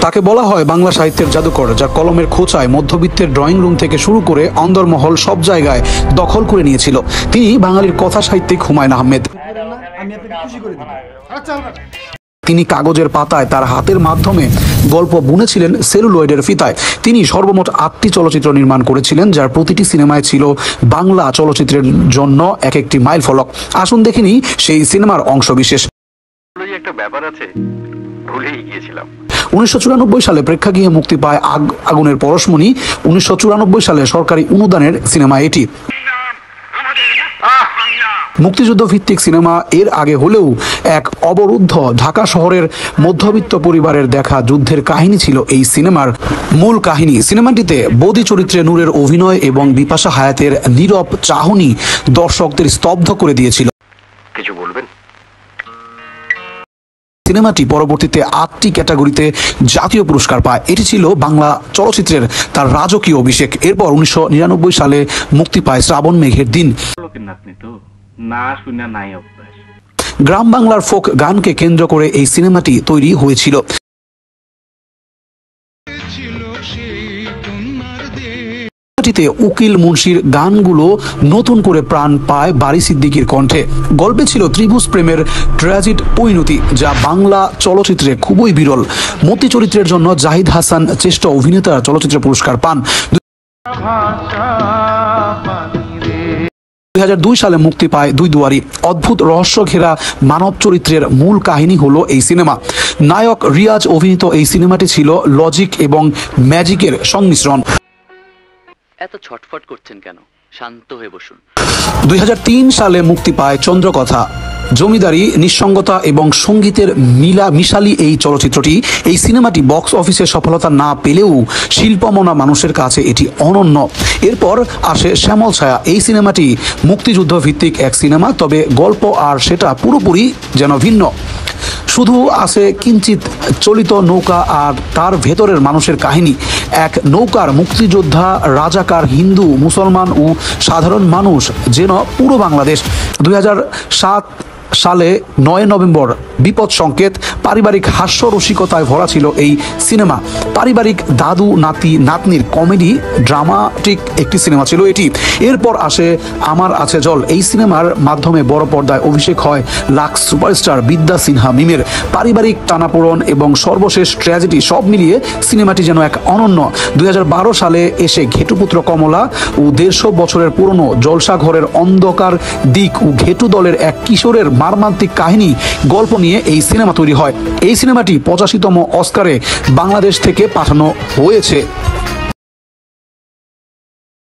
তাকে বলা হয় বাংলা সাহিত্যের জাদুকর, যার কলমের খোঁচায় মধ্যবিত্তের ড্রয়িং রুম থেকে শুরু করে অন্দরমহল সব জায়গায় দখল করে নিয়েছিল। তিনি বাঙালির কথা সাহিত্যিক হুমায়ুন আহমেদ। তিনি কাগজের পাতায় তার হাতের মাধ্যমে গল্প বুনেছিলেন সেলুলয়েডের ফিতায়। তিনি সর্বমোট 8টি চলচ্চিত্র নির্মাণ করেছিলেন, যার প্রতিটি সিনেমায় ছিল বাংলা চলচ্চিত্রের জন্য এক একটি মাইল ফলক। আসুন দেখিনি সেই সিনেমার অংশবিশেষ। একটা ব্যাপার আছে, ভুলেই গিয়েছিলাম। 1994 সালে প্রেক্ষাগৃহে মুক্তি পায় আগুনের পরশমণি। 1994 সালে সরকারি অনুদানের সিনেমা এটি। মুক্তিযুদ্ধ ভিত্তিক সিনেমা এর আগে হলেও এক অবরুদ্ধ ঢাকা শহরের মধ্যবিত্ত পরিবারের দেখা যুদ্ধের কাহিনী ছিল এই সিনেমার মূল কাহিনী। সিনেমাটিতে বৌদি চরিত্রে নূরের অভিনয় এবং বিপাশা হায়াতের নীরব চাহনি দর্শকদের স্তব্ধ করে দিয়েছিল। কিছু বলবেন? সিনেমাটি পরবর্তীতে 8টি ক্যাটাগরিতে জাতীয় পুরস্কার পায়। এটি ছিল বাংলা চলচ্চিত্রের তার রাজকীয় অভিষেক। এরপর 1999 সালে মুক্তি পায় শ্রাবণ মেঘের দিন। গ্রাম বাংলার ফোক গানকে কেন্দ্র করে এই সিনেমাটি তৈরি হয়েছিল। উকিল মুন্সির গানগুলো নতুন করে প্রাণ পায় বারি সিদ্দিকীর কণ্ঠে। গল্পে ছিল ত্রিভুজ প্রেমের ট্র্যাজিড পরিণতি, যা বাংলা চলচ্চিত্রে খুবই বিরল। মতি চরিত্রের জন্য জাহিদ হাসান শ্রেষ্ঠ অভিনেতা চলচ্চিত্র পুরস্কার পান। 2002 সালে মুক্তি পায় দুই দুয়ারি। অদ্ভুত রহস্য ঘেরা মানব চরিত্রের মূল কাহিনী হলো এই সিনেমা। নায়ক রিয়াজ অভিনীত এই সিনেমাটি ছিল লজিক এবং ম্যাজিকের সংমিশ্রণ। এত ছটফট করছেন কেন? শান্ত হয়ে বসুন। 2003 সালে মুক্তি পায় চন্দ্রকথা। জমিদারি, নিঃসঙ্গতা এবং সঙ্গীতের মিশালি এই চলচ্চিত্রটি। এই সিনেমাটি বক্স অফিসে সফলতা না পেলেও শিল্পমনা মানুষের কাছে এটি অনন্য। এরপর আসে শ্যামল ছায়া। এই সিনেমাটি মুক্তিযুদ্ধ ভিত্তিক এক সিনেমা, তবে গল্প আর সেটা পুরোপুরি যেন ভিন্ন। শুধু আছে কিঞ্চিত চলিত নৌকা আর তার ভেতরের মানুষের কাহিনী। এক নৌকার মুক্তিযোদ্ধা, রাজাকার, হিন্দু, মুসলমান ও সাধারণ মানুষ যেন পুরো বাংলাদেশ। 2007 সালে 9 নভেম্বর বিপদ সংকেত। পারিবারিক হাস্য রসিকতায় ভরা ছিল এই সিনেমা। পারিবারিক দাদু নাতি নাতনির কমেডি ড্রামাটিক একটি সিনেমা ছিল এটি। এরপর আসে আমার আছে জল। এই সিনেমার মাধ্যমে বড় পর্দায় অভিষেক হয় লাক্স সুপারস্টার বিদ্যা সিনহা মিমের। পারিবারিক টানাপোড়ন এবং সর্বশেষ ট্র্যাজেডি সব মিলিয়ে সিনেমাটি যেন এক অনন্য। 2012 সালে এসে ঘেটুপুত্র কমলা ও 150 বছরের পুরনো জলসাঘরের অন্ধকার দিক ও ঘেটু দলের এক কিশোরের মর্মান্তিক কাহিনী গল্প নিয়ে এই সিনেমা তৈরি হয়। এই সিনেমাটি 85তম অস্কারে বাংলাদেশ থেকে পাঠানো হয়েছে।